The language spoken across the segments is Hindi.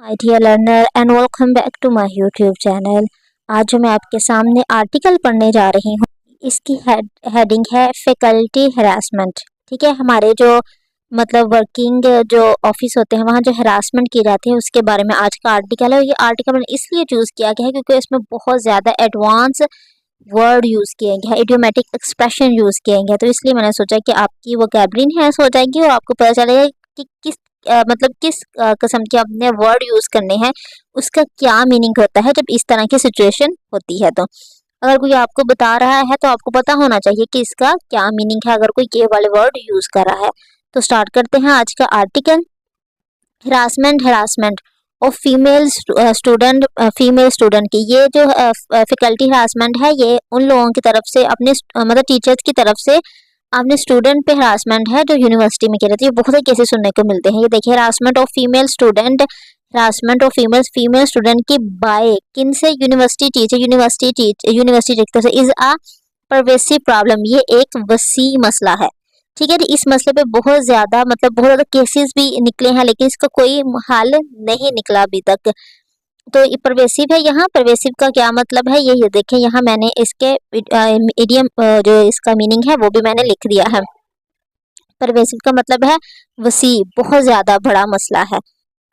My dear learner and welcome back to my YouTube channel. आज जो मैं आपके सामने आर्टिकल पढ़ने जा रही हूँ, इसकी हेडिंग है फैकल्टी हरासमेंट। ठीक है, हमारे जो वर्किंग जो ऑफिस होते हैं वहाँ जो हरासमेंट की जाती है उसके बारे में आज का आर्टिकल है। ये आर्टिकल मैंने इसलिए चूज़ किया गया है क्योंकि इसमें बहुत ज़्यादा एडवांस वर्ड यूज़ किए गए हैं, इडियोमेटिक एक्सप्रेशन यूज़ किए गए हैं, तो इसलिए मैंने सोचा कि आपकी वोकैबुलरी एनहांस हो जाएगी और आपको पता चलेगा कि किस किस्म के अपने वर्ड यूज़ करने हैं, उसका क्या मीनिंग होता है जब इस तरह की सिचुएशन होती है। तो अगर कोई आपको बता रहा है तो आपको पता होना चाहिए कि इसका क्या मीनिंग है अगर कोई ये वाले वर्ड यूज़ कर रहा है। तो स्टार्ट करते हैं आज का article. Harassment of female student की, ये जो फैकल्टी हरासमेंट है ये उन लोगों की तरफ से अपने टीचर्स की तरफ से अपने स्टूडेंट पे हरासमेंट है जो यूनिवर्सिटी में की रहती है। बहुत से केसेस सुनने को मिलते हैं। ये देखिए, हरासमेंट ऑफ फीमेल स्टूडेंट की बाय किन से, यूनिवर्सिटी टीचर से इज अ परवेसिव प्रॉब्लम, ये एक वसी मसला है। ठीक है, इस मसले पे बहुत ज्यादा केसेस भी निकले हैं लेकिन इसका कोई हल नहीं निकला अभी तक। तो ये परवेसिव है। यहाँ परवेसिव का क्या मतलब है ये देखें, यहाँ मैंने इसके इडियम जो इसका मीनिंग है वो भी मैंने लिख दिया है। परवेसिव का मतलब है वसी, बहुत ज्यादा बड़ा मसला है।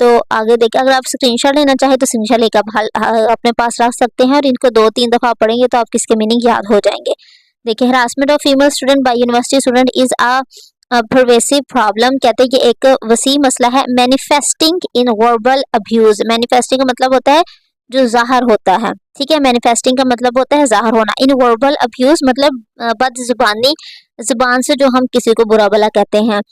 तो आगे देखें, अगर आप स्क्रीनशॉट लेना चाहे तो स्क्रीनशॉट लेकर अपने पास रख सकते हैं और इनको 2-3 दफा पढ़ेंगे तो आपको इसके मीनिंग याद हो जाएंगे। देखिए, harassment of female student by university student is a pervasive problem, कहते हैं कि एक वसी मसला है। Manifesting in verbal abuse, manifesting का मतलब होता है जो जाहिर होता है। ठीक है, मैनिफेस्टिंग का मतलब होता है जाहिर होना। इन वर्बल अब्यूज मतलब बदजुबानी, जुबान से जो हम किसी को बुरा भला कहते हैं।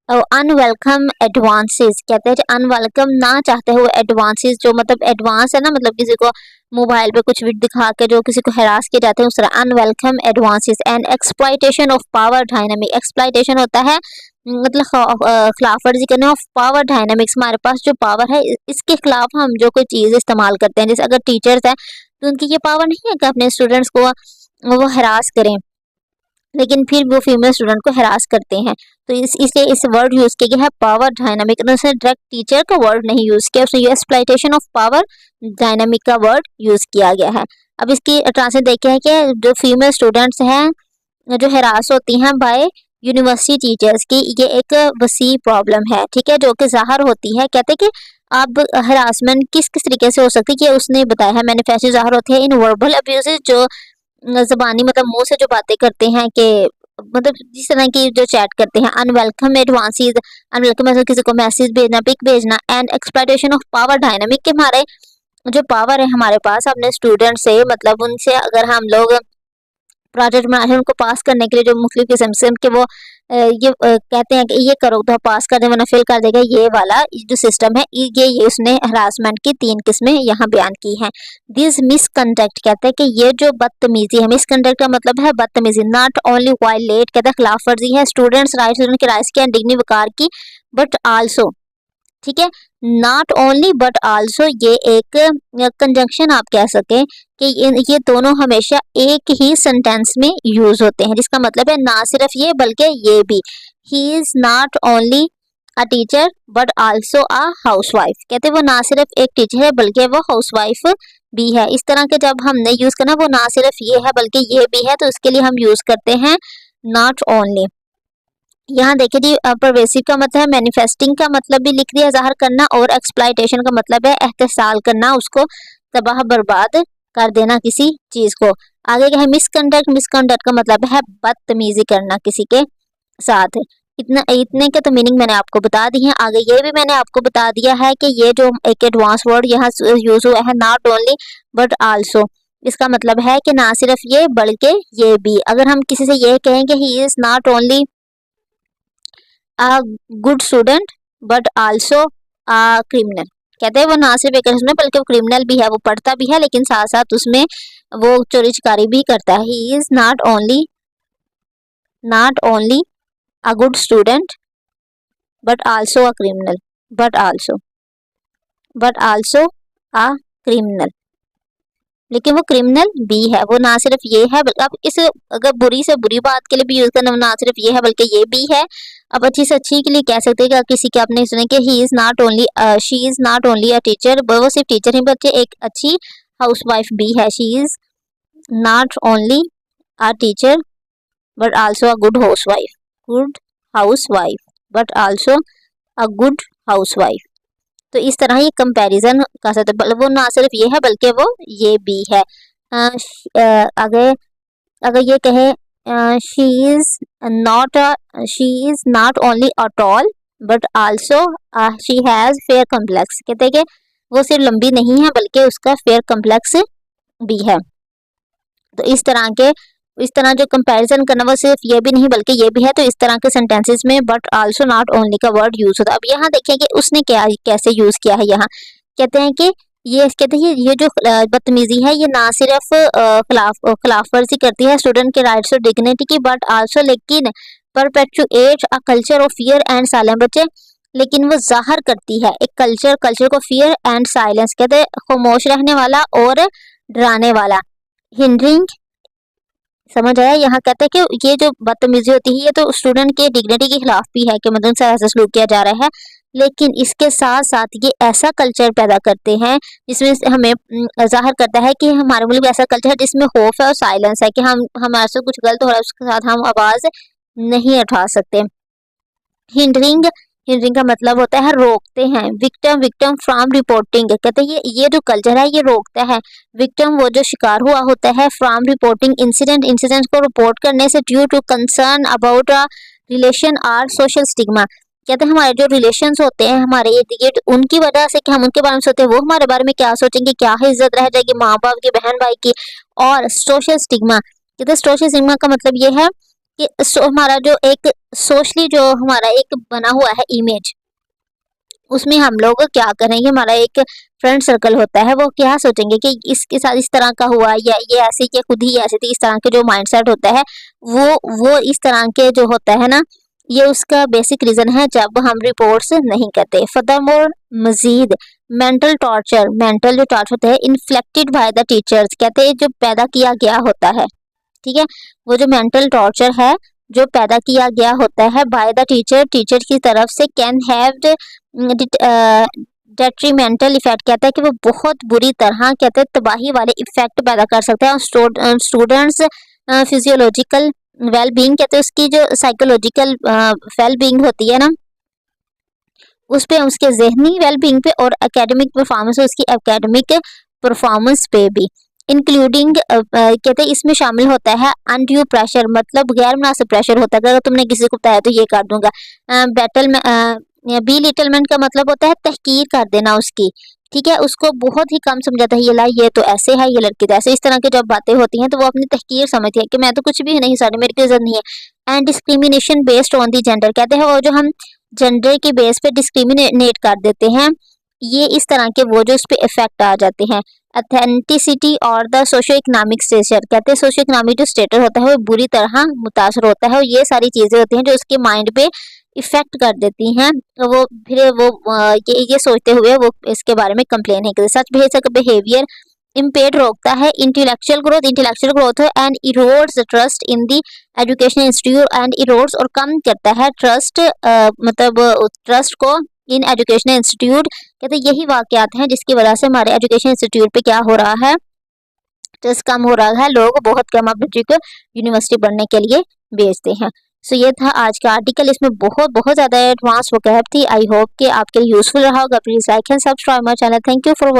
और अनवेलकम एडवांसेस, कहते हैं अनवेलकम ना चाहते हुए एडवांसेस, जो एडवांस है ना, किसी को मोबाइल पे कुछ भी दिखा के जो किसी को हरास किए जाते हैं उस तरह unwelcome advances. And exploitation of power dynamic, exploitation होता है खिलाफ वर्जी करने ऑफ पावर डायनामिक्स, हमारे पास जो पावर है इसके खिलाफ हम जो कोई चीज़ इस्तेमाल करते हैं। जैसे अगर टीचर्स हैं तो उनकी ये पावर नहीं है कि अपने स्टूडेंट्स को वो हरास करें, लेकिन फिर वो फीमेल स्टूडेंट को हरास करते हैं। तो इसलिए इस वर्ड यूज किया गया है पावर डायनामिक, उसने डायरेक्ट टीचर का वर्ड नहीं यूज किया, उसने एक्सप्लॉयटेशन ऑफ पावर डायनामिक का वर्ड यूज किया गया है। अब इसकी ट्रांसलेट देखे हैं कि जो फीमेल स्टूडेंट्स हैं जो हरास होती हैं बाय यूनिवर्सिटी टीचर्स की, ये एक वसी प्रॉब्लम है। ठीक है, जो कि जाहिर होती है। कहते हैं कि अब हरासमेंट किस किस तरीके से हो सकती है कि उसने बताया है। मैनिफेस्टो जाहिर होती है इन वर्बल अब्यूजेस, जो ज़बानी मुंह से जो बातें करते हैं कि जिस तरह की जो चैट करते हैं। अनवेलकम एडवांसेस, अनवेलकम किसी को मैसेज भेजना, पिक भेजना। And exploitation of power dynamic के हमारे जो पावर है हमारे पास अपने स्टूडेंट से, उनसे अगर हम लोग प्रोजेक्ट बनाते हैं उनको पास करने के लिए जो मुख्तलिफ किस्म से उनके वो कहते हैं कि ये करो तो पास कर दे वरना फेल कर देगा, ये वाला जो सिस्टम है ये उसने हरासमेंट की 3 किस्में यहाँ बयान की हैं। दिस मिसकंडक्ट, कहते हैं कि ये जो बदतमीजी है, मिसकंडक्ट का मतलब है बदतमीजी। नॉट ओनली वायलेट, कहते हैं खिलाफ वर्जी है स्टूडेंट्स राइट्स, उनके राइट्स की, डिग्नी वकार की, बट आल्सो, ठीक है, नॉट ओनली बट आल्सो, ये एक कंजंक्शन आप कह सकें कि ये दोनों हमेशा एक ही सेंटेंस में यूज होते हैं, जिसका मतलब है ना सिर्फ ये बल्कि ये भी। He is not only a teacher but also a housewife, कहते हैं वो ना सिर्फ एक टीचर है बल्कि वो हाउसवाइफ भी है। इस तरह के जब हमने यूज करना वो ना सिर्फ ये है बल्कि ये भी है, तो इसके लिए हम यूज करते हैं नॉट ओनली। यहाँ देखिए जी, परवेसिव का मतलब है, मैनिफेस्टिंग का मतलब भी लिख दिया जाहिर करना, और एक्सप्लॉयटेशन का मतलब है एहतसाल करना, उसको तबाह बर्बाद कर देना किसी चीज को। आगे क्या है, मिसकंडक्ट, मिसकंडक्ट का मतलब है बदतमीजी करना किसी के साथ। इतने के तो मीनिंग मैंने आपको बता दी है। आगे ये भी मैंने आपको बता दिया है कि ये जो एक एडवांस वर्ड यहाँ यूज हुआ है नॉट ओनली बट आल्सो, इसका मतलब है कि ना सिर्फ ये बल्कि ये भी। अगर हम किसी से ये कहें कि he is not only a good student but also a criminal, कहते हैं वो ना सिर्फ एक स्टूडेंट बल्कि वो क्रिमिनल भी है, वो पढ़ता भी है लेकिन साथ साथ उसमें वो चोरी चकारी भी करता है। He is not only a good student but also a criminal, but also a criminal. लेकिन वो क्रिमिनल भी है। वो ना सिर्फ ये है बल्कि आप इस अगर बुरी से बुरी बात के लिए भी यूज करना, ना सिर्फ ये है बल्कि ये भी है। अब अच्छी से अच्छी के लिए कह सकते हैं कि किसी के आपने सुने कि he is not only she is not only a teacher, वो सिर्फ टीचर ही बल्कि एक अच्छी हाउसवाइफ भी है। She is not only a teacher but also a good housewife but also a good housewife. तो इस तरह ये कंपैरिजन कर सकते हैं, वो ना सिर्फ ये है बल्कि वो ये भी है। अगर अगर ये कहे she is not only a tall but also she has fair complex, कहते हैं कि वो सिर्फ लंबी नहीं है बल्कि उसका फेयर कॉम्प्लेक्स भी है। तो इस तरह जो कंपैरिजन करना वो सिर्फ ये भी नहीं बल्कि ये भी है। तो इस तरह के सेंटेंसेस में बट आल्सो नॉट ओनली का वर्ड यूज होता है। अब यहाँ देखें कि उसने क्या कैसे यूज किया है। यहाँ कहते हैं कि ये जो बदतमीजी है ये ना सिर्फ खिलाफ वर्जी करती है स्टूडेंट के राइट्स और डिग्निटी की बट आल्सो लेकिन perpetuate a culture of fear and silence, बच्चे लेकिन वो जाहिर करती है एक कल्चर को फियर एंड साइलेंस, कहते हैं खामोश रहने वाला और डराने वाला। हिंडरिंग, समझ आया। यहाँ कहते हैं कि ये जो बदतमीजी होती है ये तो स्टूडेंट के डिग्निटी के खिलाफ भी है कि मतलब से ऐसा सलूक किया जा रहा है, लेकिन इसके साथ साथ ये ऐसा कल्चर पैदा करते हैं जिसमें हमें जाहिर करता है कि हमारे मुल्क में ऐसा कल्चर है जिसमें खौफ है और साइलेंस है, कि हम हमारे से कुछ गलत हो रहा है उसके साथ हम आवाज नहीं उठा सकते। हिंडरिंग का मतलब होता है रोकते हैं। विक्टिम फ्रॉम रिपोर्टिंग, कहते हैं ये जो कल्चर है ये रोकता है विक्टिम, वो जो शिकार हुआ होता है, फ्रॉम रिपोर्टिंग इंसिडेंट को रिपोर्ट करने से, due to concern about a relation और सोशल स्टिग्मा, कहते हैं हमारे जो रिलेशंस होते हैं हमारे इर्द गिर्द उनकी वजह से कि हम उनके बारे में सोचते हैं वो हमारे बारे में क्या सोचेंगे, क्या इज्जत रह जाएगी माँ बाप की, बहन भाई की। और सोशल स्टिग्मा, कहते हैं सोशल स्टिग्मा का मतलब ये है कि हमारा जो एक सोशली जो हमारा एक बना हुआ है इमेज, उसमें हम लोग क्या करेंगे, हमारा एक फ्रेंड सर्कल होता है वो क्या सोचेंगे कि इसके साथ इस तरह का हुआ या ये ऐसे कि खुद ही ऐसे थी, इस तरह के जो माइंडसेट होता है वो इस तरह के जो होता है ना, ये उसका बेसिक रीजन है जब हम रिपोर्ट्स नहीं करते। फर्दरमोर, मजीद मेंटल जो टॉर्चर होता है इन्फ्लेक्टेड बाय द टीचर्स, कहते हैं जो पैदा किया गया होता है, ठीक है, वो जो मेंटल टॉर्चर है जो पैदा किया गया होता है बाय द टीचर की तरफ से, कैन हैव डेट्रीमेंटल इफेक्ट, कहता है कि वो बहुत बुरी तरह कहते हैं तबाही वाले इफेक्ट पैदा कर सकते हैं स्टूडेंट्स फिजियोलॉजिकल वेल बीइंग, कहते हैं उसकी जो साइकोलॉजिकल वेल बीइंग होती है ना उस पे, उसके जहनी वेल बीइंग पे और एकेडमिक परफॉर्मेंस, उसकी एकेडमिक परफॉर्मेंस पे भी। इंक्लूडिंग कहते हैं इसमें शामिल होता है अनड्यू प्रेशर, मतलब गैर मुनासिब प्रेशर होता है, अगर तुमने किसी को बताया तो ये कर दूंगा। बिलिटलमेंट का मतलब होता है तहकीर कर देना उसकी, ठीक है, उसको बहुत ही कम समझाता है, ये तो ऐसे है, ये लड़की तो ऐसे, इस तरह की जब बातें होती हैं तो वो अपनी तहकीर समझती है कि मैं तो कुछ भी नहीं, सॉरी मेरी कोई इज्जत नहीं है। And discrimination based on the gender, कहते हैं वो जो हम जेंडर के बेस पे डिस्क्रिमिनेट कर देते हैं, ये इस तरह के वो जो इस पे इफेक्ट आ जाते हैं। अथेंटिसिटी और द सोशो इकोनॉमिक स्टेटस, कहते हैं सोशो इकोनॉमिक जो स्टेटस होता है वो बुरी तरह मुतासर होता है और ये सारी चीजें होती हैं जो उसके माइंड पे इफेक्ट कर देती हैं, तो वो फिर वो ये सोचते हुए वो इसके बारे में कंप्लेन नहीं करते। सच बिहेवियर इम्पेड रोकता है intellectual growth and erodes trust in the education institute and erodes, और कम करता है ट्रस्ट मतलब ट्रस्ट को इन एजुकेशन इंस्टीट्यूट, कहते हैं यही वाकयात हैं जिसकी वजह से हमारे एजुकेशन इंस्टीट्यूट पे क्या हो रहा है, ट्रस्ट कम हो रहा है, लोग बहुत कम अपने बच्चे को यूनिवर्सिटी पढ़ने के लिए भेजते हैं। सो ये था आज का आर्टिकल, इसमें बहुत ज़्यादा एडवांस वोकैब थी। आई होप कि आपके लिए यूजफुल रहा होगा। Please like and subscribe my channel. Thank you for